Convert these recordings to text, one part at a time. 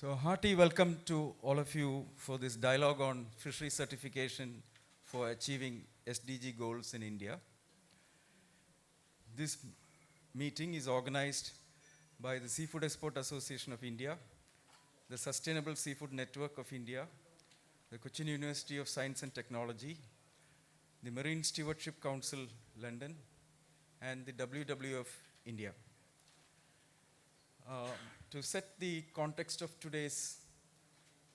So hearty welcome to all of you for this dialogue on fishery certification for achieving SDG goals in India. This meeting is organized by the Seafood Export Association of India, the Sustainable Seafood Network of India, the Kochi University of Science and Technology, the Marine Stewardship Council, London, and the WWF-India. To set the context of today's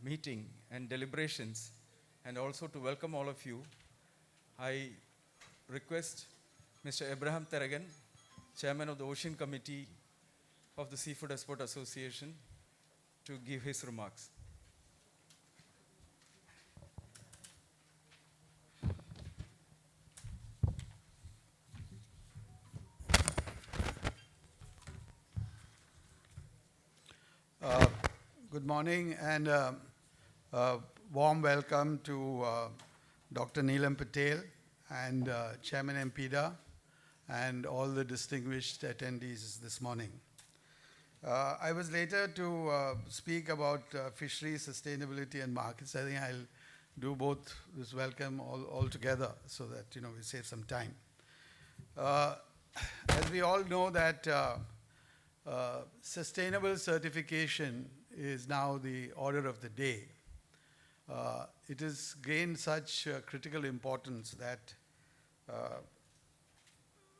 meeting and deliberations, and also to welcome all of you, I request Mr. Abraham Tharakan, Chairman of the Ocean Committee of the Seafood Export Association, to give his remarks. Good morning and warm welcome to Dr. Neelam Patel and Chairman MPDA and all the distinguished attendees this morning. I was later to speak about fishery, sustainability and markets. I think I'll do both this welcome all together so that we save some time. As we all know that sustainable certification is now the order of the day. It has gained such critical importance that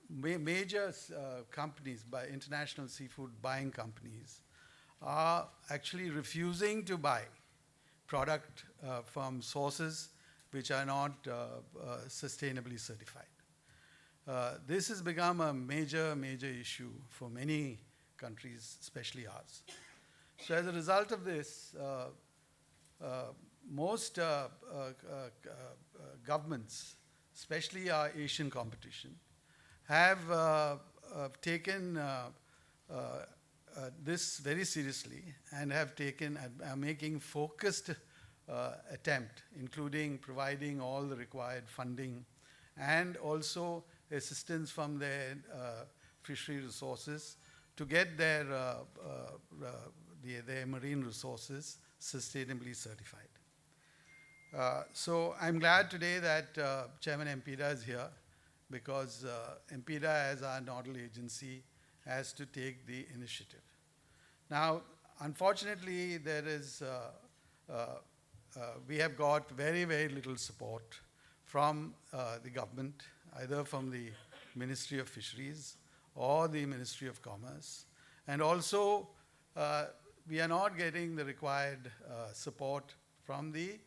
major companies, by international seafood buying companies, are actually refusing to buy product from sources which are not sustainably certified. This has become a major issue for many countries, especially ours. So as a result of this, most governments, especially our Asian competition, have taken this very seriously and have taken making focused attempt, including providing all the required funding and also assistance from their fishery resources to get their marine resources sustainably certified. So I'm glad today that Chairman MPDA is here because MPDA as our nodal agency has to take the initiative. Now, unfortunately, we have got very little support from the government, either from the Ministry of Fisheries or the Ministry of Commerce. And also, we are not getting the required support from the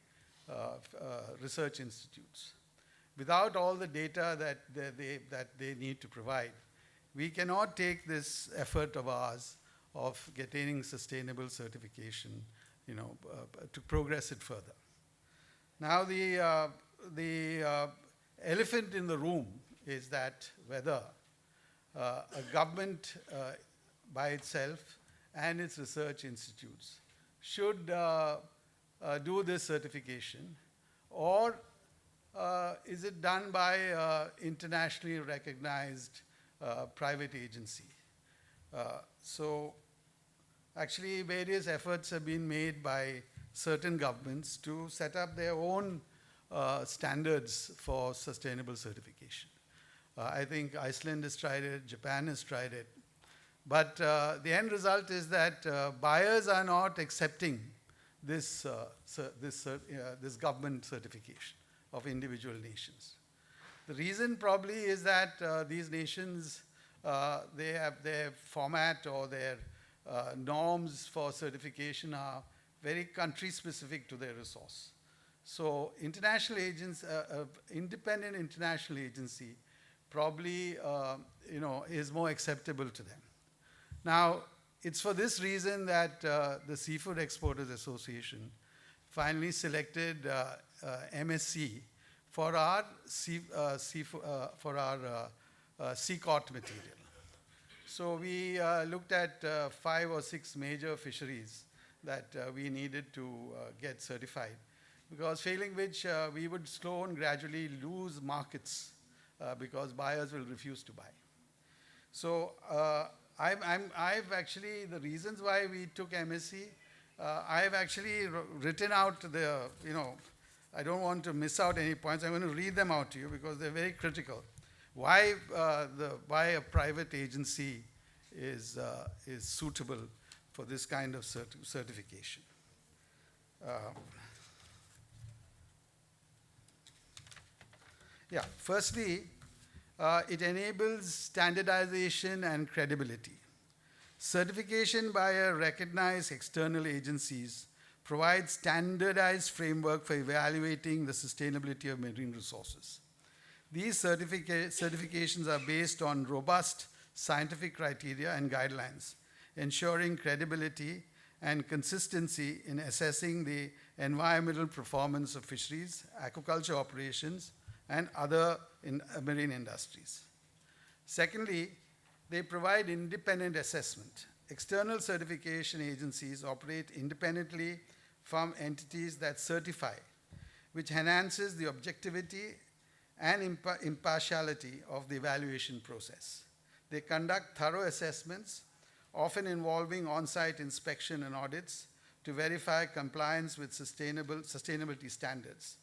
research institutes. Without all the data that they need to provide, we cannot take this effort of ours of getting sustainable certification, to progress it further. Now, the elephant in the room is that whether a government by itself and its research institutes should do this certification, or is it done by internationally recognized private agency? So actually various efforts have been made by certain governments to set up their own standards for sustainable certification. I think Iceland has tried it, Japan has tried it. But the end result is that buyers are not accepting this government certification of individual nations. The reason probably is that these nations, they have their format or their norms for certification are very country-specific to their resource. So international agents, independent international agency probably is more acceptable to them. Now, it's for this reason that the Seafood Exporters Association finally selected MSC for our CCOT material. So we looked at 5 or 6 major fisheries that we needed to get certified, because failing which we would slow and gradually lose markets because buyers will refuse to buy. So I've actually, the reasons why we took MSC I've actually written out the, I don't want to miss out any points. I'm going to read them out to you because they're very critical. Why a private agency is suitable for this kind of certification. Firstly, it enables standardization and credibility. Certification by a recognized external agencies provides standardized framework for evaluating the sustainability of marine resources. These certifications are based on robust scientific criteria and guidelines, ensuring credibility and consistency in assessing the environmental performance of fisheries, aquaculture operations, and other marine industries. Secondly, they provide independent assessment. External certification agencies operate independently from entities that certify, which enhances the objectivity and impartiality of the evaluation process. They conduct thorough assessments, often involving on-site inspection and audits, to verify compliance with sustainability standards.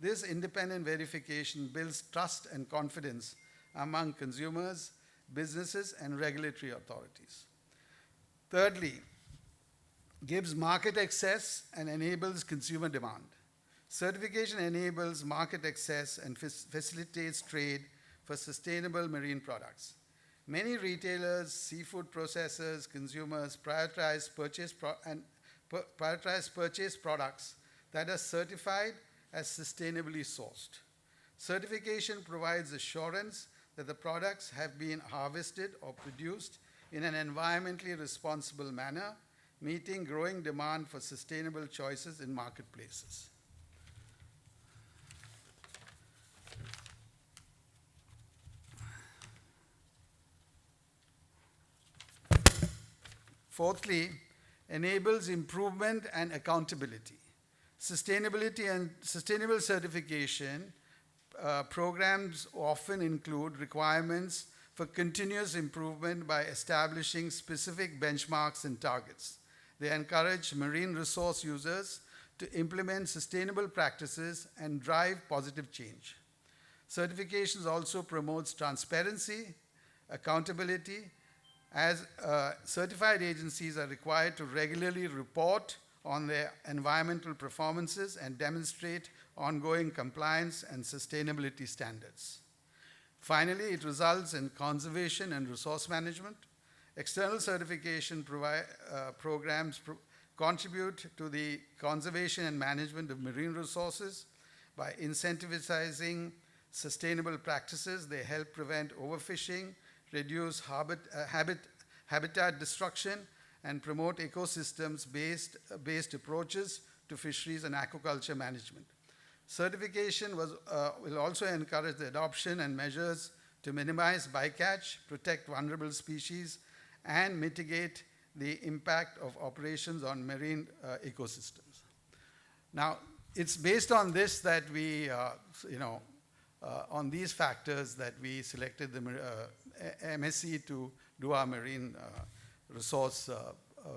This independent verification builds trust and confidence among consumers, businesses, and regulatory authorities. Thirdly, gives market access and enables consumer demand. Certification enables market access and facilitates trade for sustainable marine products. Many retailers, seafood processors, consumers prioritize purchase products that are certified as sustainably sourced. Certification provides assurance that the products have been harvested or produced in an environmentally responsible manner, meeting growing demand for sustainable choices in marketplaces. Fourthly, enables improvement and accountability. Sustainability and sustainable certification programs often include requirements for continuous improvement by establishing specific benchmarks and targets. They encourage marine resource users to implement sustainable practices and drive positive change. Certifications also promotes transparency, accountability, as certified agencies are required to regularly report on their environmental performances and demonstrate ongoing compliance and sustainability standards. Finally, it results in conservation and resource management. External certification programs contribute to the conservation and management of marine resources by incentivizing sustainable practices. They help prevent overfishing, reduce habitat destruction, and promote ecosystems-based approaches to fisheries and aquaculture management. Certification will also encourage the adoption and measures to minimize bycatch, protect vulnerable species, and mitigate the impact of operations on marine ecosystems. Now, it's based on this that we, on these factors that we selected the MSc to do our marine resource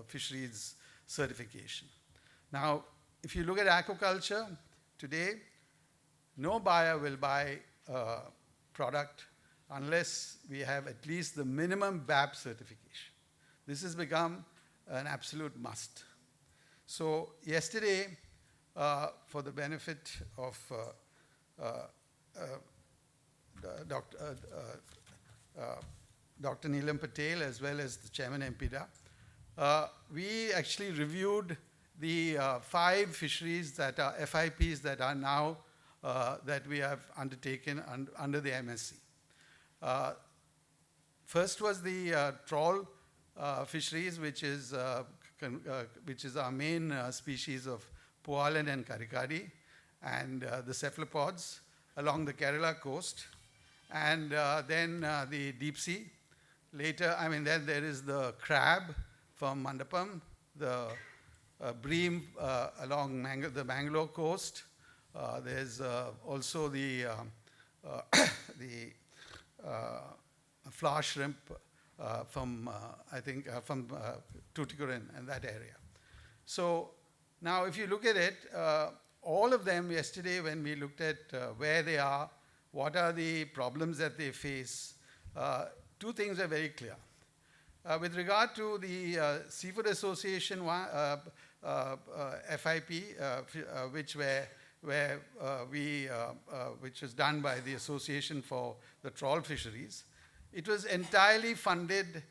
fisheries certification. Now, if you look at aquaculture, today, no buyer will buy a product unless we have at least the minimum BAP certification. This has become an absolute must. So yesterday, for the benefit of Dr. Neelam Patel as well as the Chairman MPDA, we actually reviewed the 5 fisheries that are FIPs that are now that we have undertaken under the MSc. First was the trawl fisheries, which is our main species of Pualan and Karikari, and the cephalopods along the Kerala coast, and then the deep sea. Later, then there is the crab from Mandapam, the bream along the Bangalore coast. There's also the flower shrimp from Tuticorin and that area. So now if you look at it, all of them yesterday when we looked at where they are, what are the problems that they face, two things are very clear. With regard to the Seafood Association FIP, which was done by the Association for the Trawl Fisheries, it was entirely funded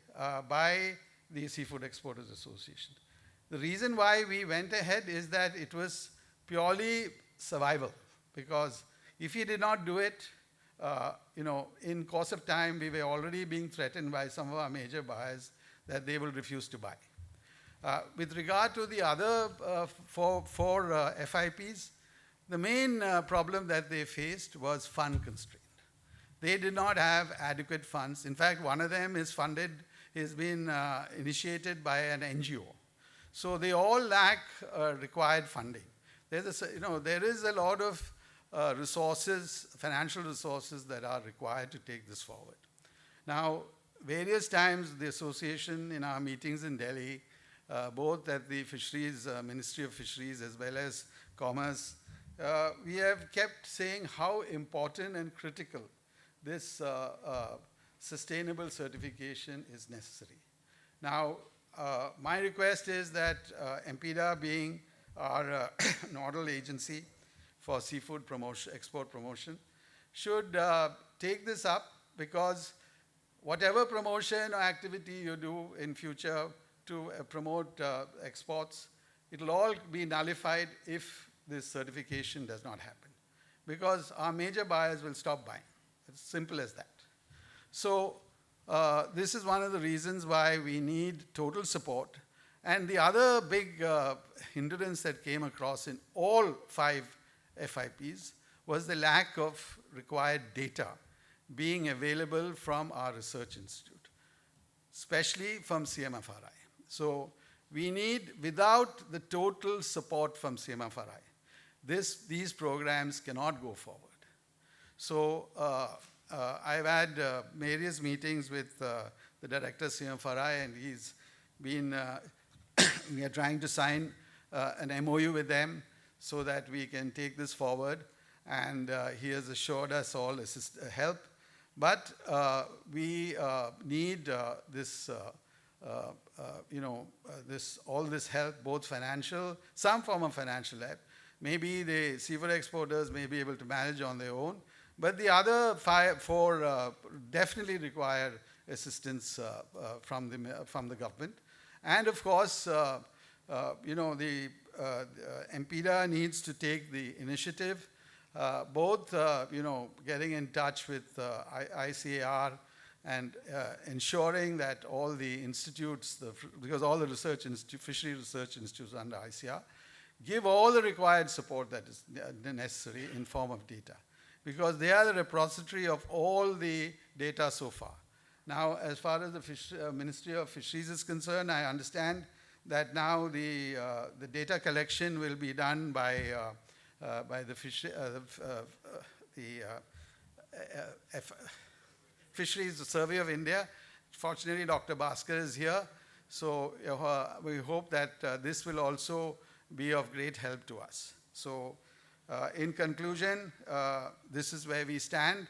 by the Seafood Exporters Association. The reason why we went ahead is that it was purely survival, because if we did not do it, in course of time, we were already being threatened by some of our major buyers that they will refuse to buy. With regard to the other four FIPs, the main problem that they faced was fund constraint. They did not have adequate funds. In fact, one of them is been initiated by an NGO. So they all lack required funding. There is a lot of resources, financial resources that are required to take this forward. Now, various times the association in our meetings in Delhi, both at the Fisheries, Ministry of Fisheries as well as Commerce, we have kept saying how important and critical this sustainable certification is necessary. Now, my request is that MPDA, being our nodal agency for seafood promotion, export promotion, should take this up, because whatever promotion or activity you do in future to promote exports, it will all be nullified if this certification does not happen, because our major buyers will stop buying. It's simple as that. So this is one of the reasons why we need total support. And the other big hindrance that came across in all 5 FIPs was the lack of required data being available from our research institute, especially from CMFRI. So we need, without the total support from CMFRI, these programs cannot go forward. So I've had various meetings with the director of CMFRI, and he's been, we are trying to sign an MOU with them so that we can take this forward, and he has assured us all help. But we need all this help, both financial, some form of financial help. Maybe the seafood exporters may be able to manage on their own, but the other 4 definitely require assistance from the government. And of course, the MPDA needs to take the initiative, both getting in touch with ICAR and ensuring that all the institutes, because all the fishery research institutes under ICAR, give all the required support that is necessary in form of data, because they are the repository of all the data so far. Now, as far as the Ministry of Fisheries is concerned, I understand that now the data collection will be done by the Fisheries Survey of India. Fortunately, Dr. Bhaskar is here, so we hope that this will also be of great help to us. So, in conclusion, this is where we stand.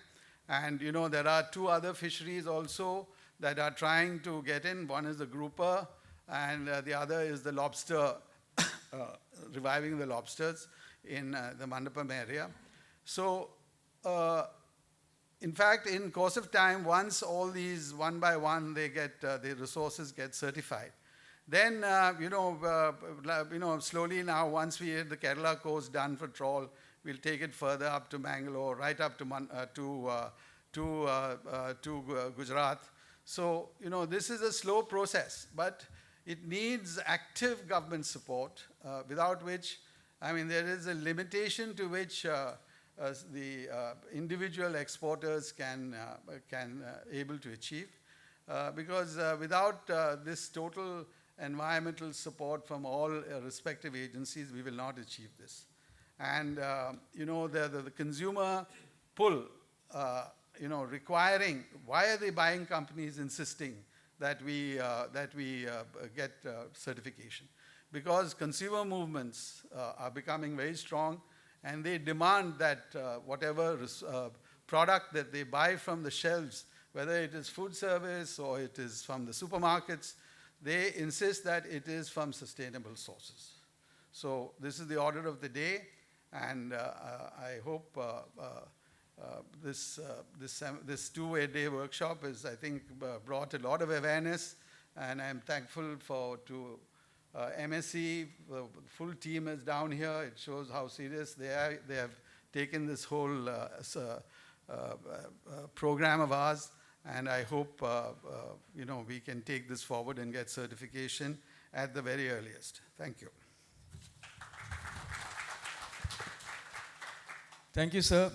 And there are 2 other fisheries also that are trying to get in. One is the grouper, and the other is the lobster, reviving the lobsters in the Mandapam area. So, in fact, in course of time, once all these one by one the resources get certified, then slowly now, once we get the Kerala coast done for trawl, we'll take it further up to Bangalore, right up to Gujarat. So this is a slow process, but it needs active government support, without which, there is a limitation to which the individual exporters can able to achieve, because without this total environmental support from all respective agencies, we will not achieve this. And the consumer pull, requiring, why are the buying companies insisting that we get certification? because consumer movements are becoming very strong, and they demand that whatever product that they buy from the shelves, whether it is food service or it is from the supermarkets, they insist that it is from sustainable sources. So this is the order of the day, and I hope this two-day workshop is, I think, brought a lot of awareness, and I'm thankful to MSC. The full team is down here. It shows how serious they are. They have taken this whole program of ours, and I hope we can take this forward and get certification at the very earliest. Thank you. Thank you, sir.